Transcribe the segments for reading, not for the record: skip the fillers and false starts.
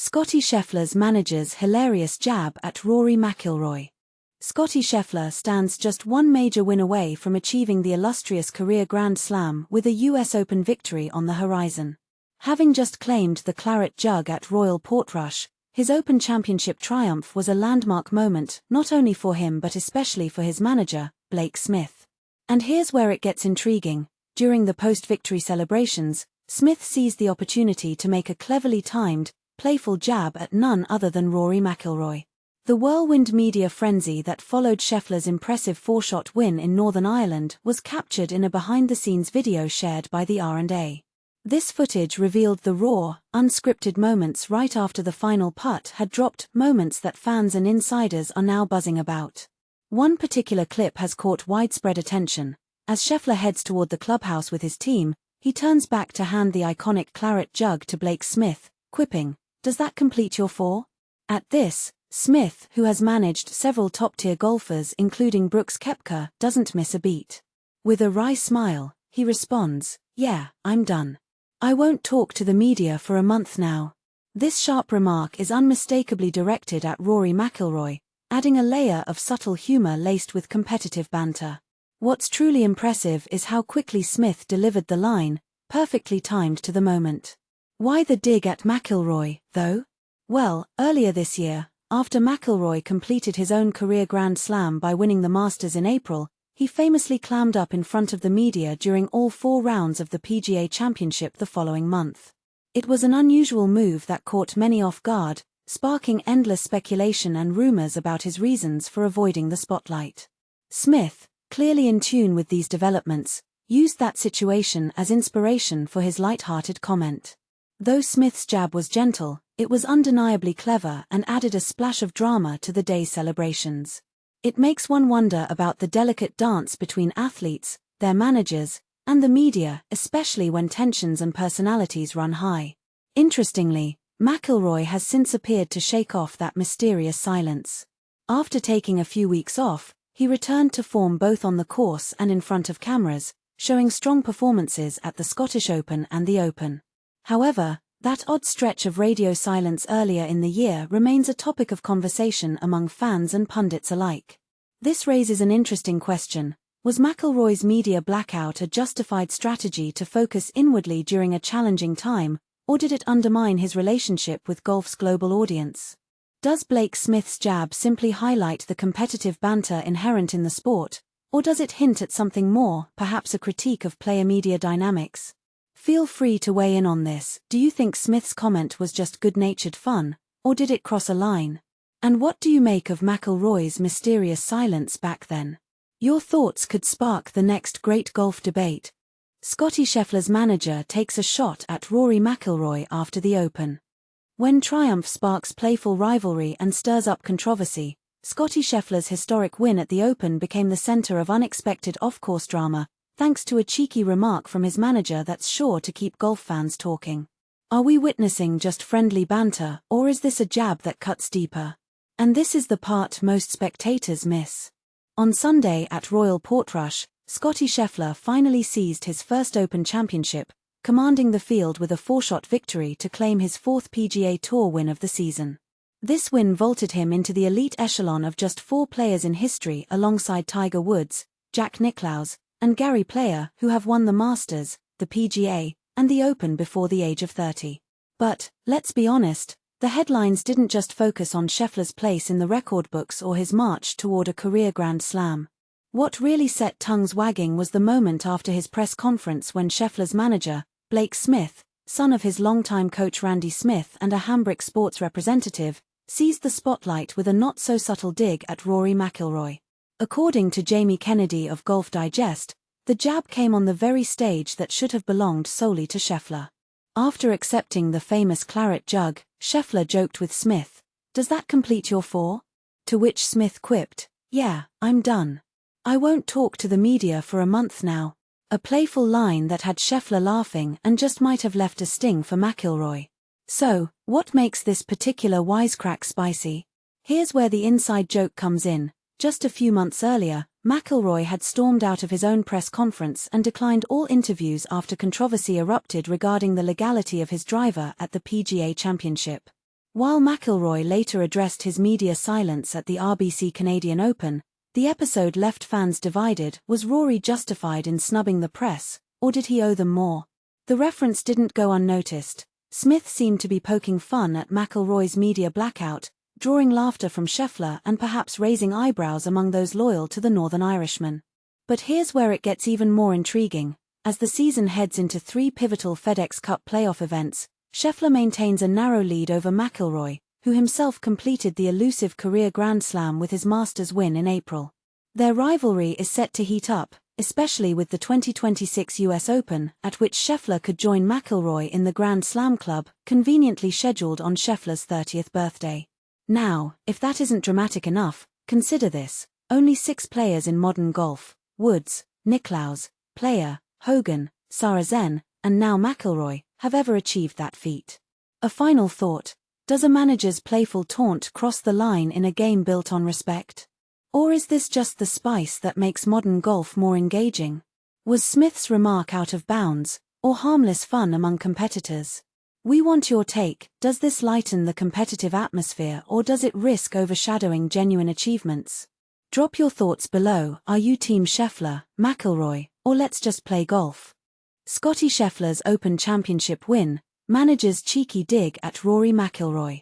Scottie Scheffler's manager's hilarious jab at Rory McIlroy. Scottie Scheffler stands just one major win away from achieving the illustrious career Grand Slam with a US Open victory on the horizon. Having just claimed the Claret Jug at Royal Portrush, his Open Championship triumph was a landmark moment not only for him but especially for his manager, Blake Smith. And here's where it gets intriguing. During the post-victory celebrations, Smith seized the opportunity to make a cleverly timed, playful jab at none other than Rory McIlroy. The whirlwind media frenzy that followed Scheffler's impressive four-shot win in Northern Ireland was captured in a behind-the-scenes video shared by the R&A. This footage revealed the raw, unscripted moments right after the final putt had dropped, moments that fans and insiders are now buzzing about. One particular clip has caught widespread attention. As Scheffler heads toward the clubhouse with his team, he turns back to hand the iconic Claret Jug to Blake Smith, quipping, "Does that complete your four?" At this, Smith, who has managed several top-tier golfers including Brooks Koepka, doesn't miss a beat. With a wry smile, he responds, "Yeah, I'm done. I won't talk to the media for a month now." This sharp remark is unmistakably directed at Rory McIlroy, adding a layer of subtle humor laced with competitive banter. What's truly impressive is how quickly Smith delivered the line, perfectly timed to the moment. Why the dig at McIlroy, though? Well, earlier this year, after McIlroy completed his own career Grand Slam by winning the Masters in April, he famously clammed up in front of the media during all 4 rounds of the PGA Championship the following month. It was an unusual move that caught many off guard, sparking endless speculation and rumors about his reasons for avoiding the spotlight. Smith, clearly in tune with these developments, used that situation as inspiration for his lighthearted comment. Though Smith's jab was gentle, it was undeniably clever and added a splash of drama to the day's celebrations. It makes one wonder about the delicate dance between athletes, their managers, and the media, especially when tensions and personalities run high. Interestingly, McIlroy has since appeared to shake off that mysterious silence. After taking a few weeks off, he returned to form both on the course and in front of cameras, showing strong performances at the Scottish Open and the Open. However, that odd stretch of radio silence earlier in the year remains a topic of conversation among fans and pundits alike. This raises an interesting question. Was McIlroy's media blackout a justified strategy to focus inwardly during a challenging time, or did it undermine his relationship with golf's global audience? Does Blake Smith's jab simply highlight the competitive banter inherent in the sport, or does it hint at something more, perhaps a critique of player-media dynamics? Feel free to weigh in on this. Do you think Smith's comment was just good-natured fun, or did it cross a line? And what do you make of McIlroy's mysterious silence back then? Your thoughts could spark the next great golf debate. Scottie Scheffler's manager takes a shot at Rory McIlroy after the Open. When triumph sparks playful rivalry and stirs up controversy, Scottie Scheffler's historic win at the Open became the center of unexpected off-course drama, thanks to a cheeky remark from his manager that's sure to keep golf fans talking. Are we witnessing just friendly banter, or is this a jab that cuts deeper? And this is the part most spectators miss. On Sunday at Royal Portrush, Scottie Scheffler finally seized his first Open Championship, commanding the field with a 4-shot victory to claim his 4th PGA Tour win of the season. This win vaulted him into the elite echelon of just 4 players in history alongside Tiger Woods, Jack Nicklaus, and Gary Player, who have won the Masters, the PGA, and the Open before the age of 30. But, let's be honest, the headlines didn't just focus on Scheffler's place in the record books or his march toward a career Grand Slam. What really set tongues wagging was the moment after his press conference when Scheffler's manager, Blake Smith, son of his longtime coach Randy Smith and a Hambrick sports representative, seized the spotlight with a not-so-subtle dig at Rory McIlroy. According to Jamie Kennedy of Golf Digest, the jab came on the very stage that should have belonged solely to Scheffler. After accepting the famous Claret Jug, Scheffler joked with Smith, "Does that complete your 4?" To which Smith quipped, "Yeah, I'm done. I won't talk to the media for a month now." A playful line that had Scheffler laughing and just might have left a sting for McIlroy. So, what makes this particular wisecrack spicy? Here's where the inside joke comes in. Just a few months earlier, McIlroy had stormed out of his own press conference and declined all interviews after controversy erupted regarding the legality of his driver at the PGA Championship. While McIlroy later addressed his media silence at the RBC Canadian Open, the episode left fans divided. Was Rory justified in snubbing the press, or did he owe them more? The reference didn't go unnoticed. Smith seemed to be poking fun at McIlroy's media blackout, drawing laughter from Scheffler and perhaps raising eyebrows among those loyal to the Northern Irishman. But here's where it gets even more intriguing. As the season heads into 3 pivotal FedEx Cup playoff events, Scheffler maintains a narrow lead over McIlroy, who himself completed the elusive career Grand Slam with his Masters win in April. Their rivalry is set to heat up, especially with the 2026 US Open, at which Scheffler could join McIlroy in the Grand Slam Club, conveniently scheduled on Scheffler's 30th birthday. Now, if that isn't dramatic enough, consider this: only 6 players in modern golf, Woods, Nicklaus, Player, Hogan, Sarazen, and now McIlroy, have ever achieved that feat. A final thought: does a manager's playful taunt cross the line in a game built on respect? Or is this just the spice that makes modern golf more engaging? Was Smith's remark out of bounds, or harmless fun among competitors? We want your take. Does this lighten the competitive atmosphere, or does it risk overshadowing genuine achievements? Drop your thoughts below. Are you team Scheffler, McIlroy, or let's just play golf? Scottie Scheffler's Open Championship win, manager's cheeky dig at Rory McIlroy.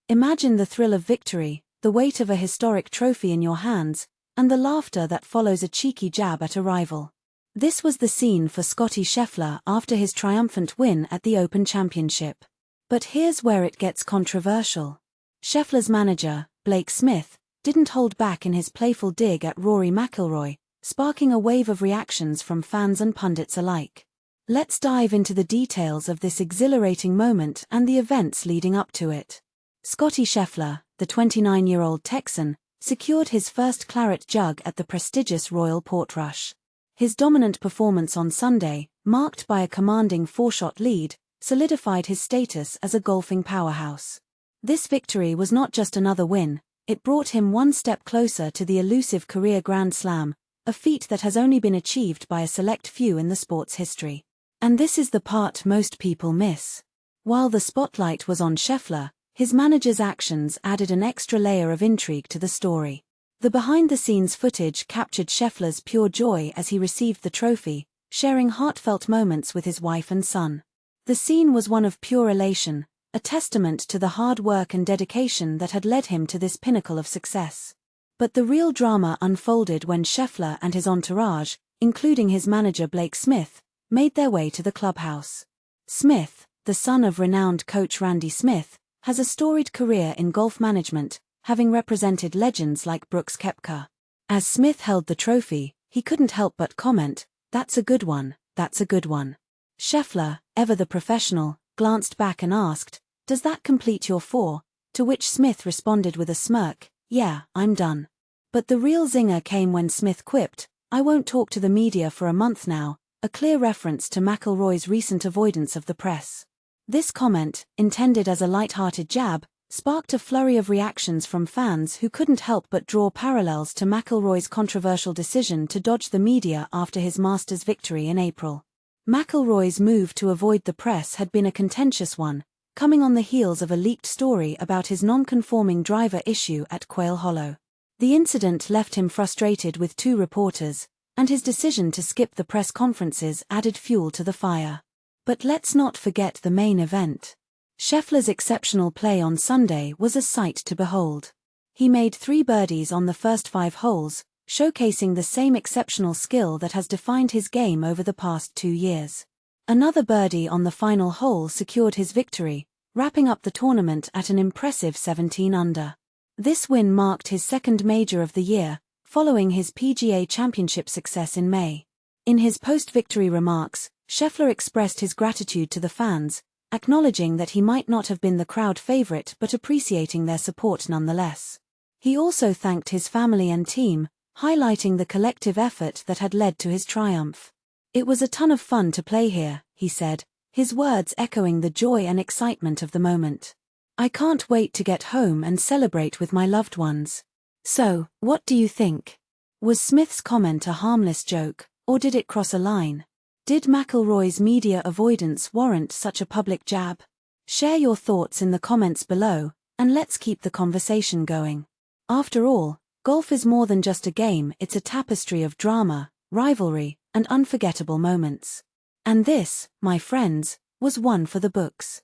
Imagine the thrill of victory, the weight of a historic trophy in your hands, and the laughter that follows a cheeky jab at a rival. This was the scene for Scottie Scheffler after his triumphant win at the Open Championship. But here's where it gets controversial. Scheffler's manager, Blake Smith, didn't hold back in his playful dig at Rory McIlroy, sparking a wave of reactions from fans and pundits alike. Let's dive into the details of this exhilarating moment and the events leading up to it. Scottie Scheffler, the 29-year-old Texan, secured his first Claret Jug at the prestigious Royal Portrush. His dominant performance on Sunday, marked by a commanding 4-shot lead, solidified his status as a golfing powerhouse. This victory was not just another win, it brought him one step closer to the elusive career Grand Slam, a feat that has only been achieved by a select few in the sport's history. And this is the part most people miss. While the spotlight was on Scheffler, his manager's actions added an extra layer of intrigue to the story. The behind-the-scenes footage captured Scheffler's pure joy as he received the trophy, sharing heartfelt moments with his wife and son. The scene was one of pure elation, a testament to the hard work and dedication that had led him to this pinnacle of success. But the real drama unfolded when Scheffler and his entourage, including his manager Blake Smith, made their way to the clubhouse. Smith, the son of renowned coach Randy Smith, has a storied career in golf management, having represented legends like Brooks Koepka. As Smith held the trophy, he couldn't help but comment, "That's a good one, that's a good one." Scheffler, ever the professional, glanced back and asked, "Does that complete your 4? To which Smith responded with a smirk, "Yeah, I'm done." But the real zinger came when Smith quipped, "I won't talk to the media for a month now," a clear reference to McIlroy's recent avoidance of the press. This comment, intended as a lighthearted jab, sparked a flurry of reactions from fans who couldn't help but draw parallels to McIlroy's controversial decision to dodge the media after his Masters victory in April. McIlroy's move to avoid the press had been a contentious one, coming on the heels of a leaked story about his non-conforming driver issue at Quail Hollow. The incident left him frustrated with 2 reporters, and his decision to skip the press conferences added fuel to the fire. But let's not forget the main event. Scheffler's exceptional play on Sunday was a sight to behold. He made 3 birdies on the first 5 holes, showcasing the same exceptional skill that has defined his game over the past 2 years. Another birdie on the final hole secured his victory, wrapping up the tournament at an impressive 17 under. This win marked his second major of the year, following his PGA Championship success in May. In his post-victory remarks, Scheffler expressed his gratitude to the fans, acknowledging that he might not have been the crowd favorite but appreciating their support nonetheless. He also thanked his family and team, highlighting the collective effort that had led to his triumph. "It was a ton of fun to play here," he said, his words echoing the joy and excitement of the moment. "I can't wait to get home and celebrate with my loved ones." So, what do you think? Was Smith's comment a harmless joke, or did it cross a line? Did McIlroy's media avoidance warrant such a public jab? Share your thoughts in the comments below, And let's keep the conversation going. After all, golf is more than just a game, it's a tapestry of drama, rivalry, and unforgettable moments. And this, my friends, was one for the books.